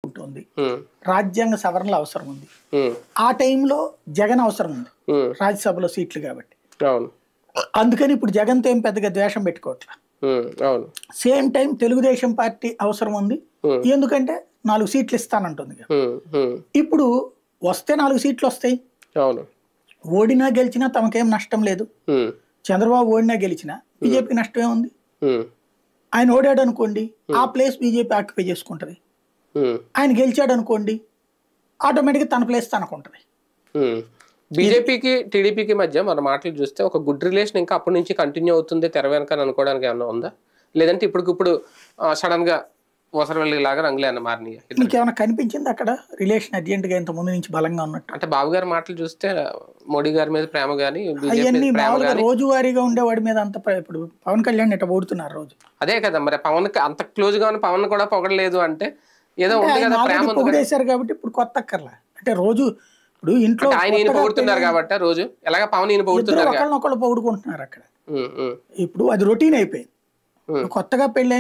ఉంటుంది. రాజ్యాంగ సవరణలు అవసరం ఉంది. ఆ టైంలో జగన్ అవసరం ఉంది రాజ్యసభలో సీట్లు కాబట్టి. అందుకని ఇప్పుడు జగన్తో ఏం పెద్దగా ద్వేషం పెట్టుకోవట్లా. సేమ్ టైం తెలుగుదేశం పార్టీ అవసరం ఉంది, ఎందుకంటే 4 సీట్లు ఇస్తానంటుంది. ఇప్పుడు వస్తే 4 సీట్లు వస్తాయి, ఓడినా గెలిచినా తమకేం నష్టం లేదు. చంద్రబాబు ఓడినా గెలిచినా బీజేపీకి నష్టం ఏముంది? ఆయన ఓడాడు అనుకోండి, ఆ ప్లేస్ బీజేపీ ఆక్యుపై చేసుకుంటది. ఆయన గెలిచాడు అనుకోండి, ఆటోమేటిక్గా తన ప్లేస్ తనకుంటది. బీజేపీకి టీడీపీకి మధ్య మన మాటలు చూస్తే ఒక గుడ్ రిలేషన్ ఇంకా అప్పటి నుంచి కంటిన్యూ అవుతుంది తెర వెనక అనుకోవడానికి ఏమన్నా ఉందా? లేదంటే ఇప్పుడు సడన్ గా ఓసరవెల్లి లాగా రంగులేనా మారినాయి? మీకు ఏమైనా కనిపించింది అక్కడ రిలేషన్ అర్జెంట్ గా ఇంత ముందు నుంచి బలంగా ఉన్నట్టు? అంటే బాబు గారి మాటలు చూస్తే మోడీ గారి మీద ప్రేమ గానీ అవన్నీ మామూలుగా రోజువారీగా ఉండేవాడి మీద అంత. ఇప్పుడు పవన్ కళ్యాణ్ ఇట్లా పొగుడుతున్నారు రోజు. అదే కదా మరి, పవన్ అంత క్లోజ్ గా ఉన్న పవన్ కూడా పొగడలేదు అంటే ఏదో ఉంది కదా, ప్రేమ పొగిడేశారు కాబట్టి ఇప్పుడు కొత్త అక్కర్లా. అంటే రోజు ఇప్పుడు ఇంట్లో ఆయన పొగుడుతున్నారు కాబట్టి రోజు ఎలాగ పవన్ ఈయన పొగుడుతున్నారు, ఒకళ్ళనొకళ్ళు పొగుడుకుంటున్నారు అక్కడ. ఇప్పుడు అది రొటీన్ అయిపోయింది. కొత్తగా పెళ్ళి